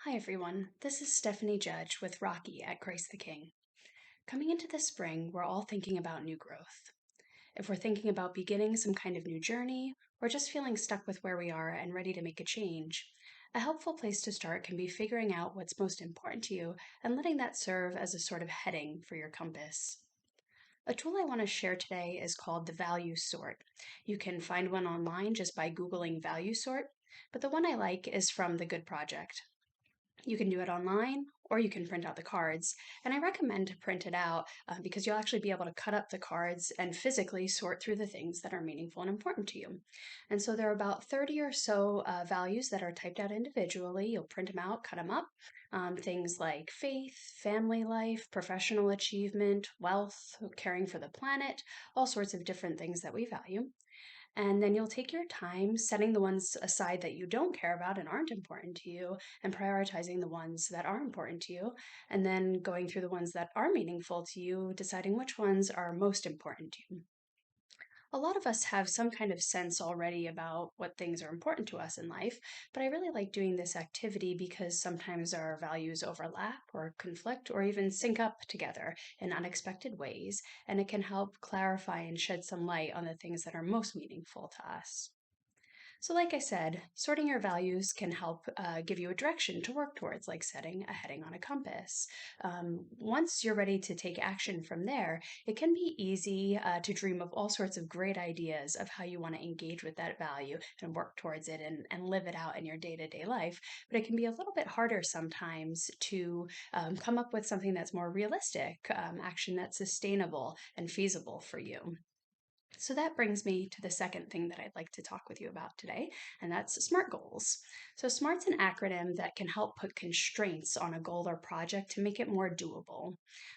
Hi everyone, this is Stephanie Judge with Rocky at Christ the King. Coming into the spring, we're all thinking about new growth. If we're thinking about beginning some kind of new journey, or just feeling stuck with where we are and ready to make a change, a helpful place to start can be figuring out what's most important to you and letting that serve as a sort of heading for your compass. A tool I want to share today is called the Value Sort. You can find one online just by Googling Value Sort, but the one I like is from The Good Project. You can do it online or you can print out the cards. And I recommend to print it out because you'll actually be able to cut up the cards and physically sort through the things that are meaningful and important to you. And so there are about 30 or so values that are typed out individually. You'll print them out, cut them up. Things like faith, family life, professional achievement, wealth, caring for the planet, all sorts of different things that we value. And then you'll take your time setting the ones aside that you don't care about and aren't important to you, and prioritizing the ones that are important to you, and then going through the ones that are meaningful to you, deciding which ones are most important to you. A lot of us have some kind of sense already about what things are important to us in life, but I really like doing this activity because sometimes our values overlap or conflict or even sync up together in unexpected ways, and it can help clarify and shed some light on the things that are most meaningful to us. So, like I said, sorting your values can help give you a direction to work towards, like setting a heading on a compass. Once you're ready to take action from there, it can be easy to dream of all sorts of great ideas of how you want to engage with that value and work towards it and live it out in your day to day life. But it can be a little bit harder sometimes to come up with something that's more realistic, action that's sustainable and feasible for you. So that brings me to the second thing that I'd like to talk with you about today, and that's SMART goals. So, SMART's an acronym that can help put constraints on a goal or project to make it more doable.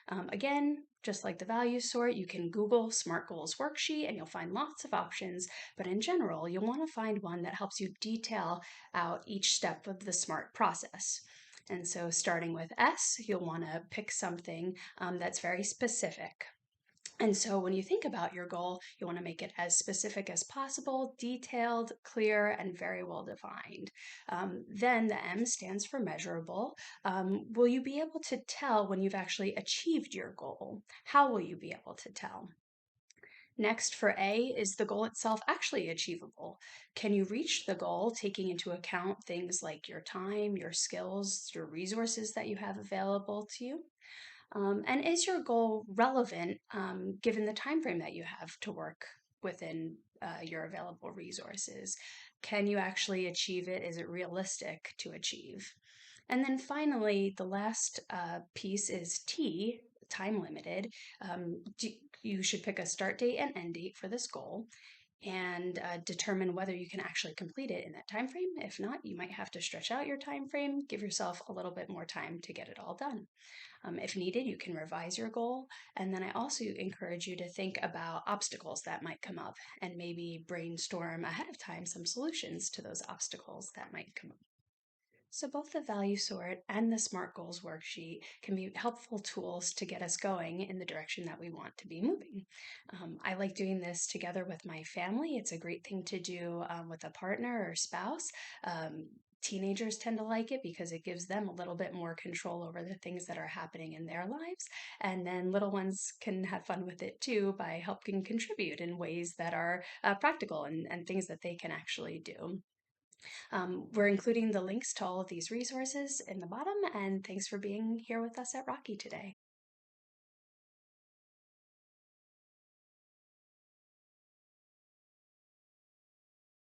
Again, just like the value sort, you can Google SMART goals worksheet and you'll find lots of options. But in general, you'll want to find one that helps you detail out each step of the SMART process. And so, starting with S, you'll want to pick something that's very specific. And so when you think about your goal, you want to make it as specific as possible, detailed, clear, and very well defined. Then the M stands for measurable. Will you be able to tell when you've actually achieved your goal? How will you be able to tell? Next, for A, is the goal itself actually achievable? Can you reach the goal taking into account things like your time, your skills, your resources that you have available to you? And is your goal relevant given the time frame that you have to work within your available resources? Can you actually achieve it? Is it realistic to achieve? And then finally, the last piece is T, time limited. You should pick a start date and end date for this goal and determine whether you can actually complete it in that time frame. If not, you might have to stretch out your time frame, give yourself a little bit more time to get it all done. If needed, you can revise your goal. And then I also encourage you to think about obstacles that might come up and maybe brainstorm ahead of time some solutions to those obstacles that might come up. So, both the value sort and the SMART goals worksheet can be helpful tools to get us going in the direction that we want to be moving. I like doing this together with my family. It's a great thing to do with a partner or spouse. Um, Teenagers tend to like it because it gives them a little bit more control over the things that are happening in their lives. And then little ones can have fun with it too by helping contribute in ways that are practical and things that they can actually do. We're including the links to all of these resources in the bottom, and thanks for being here with us at Rocky today.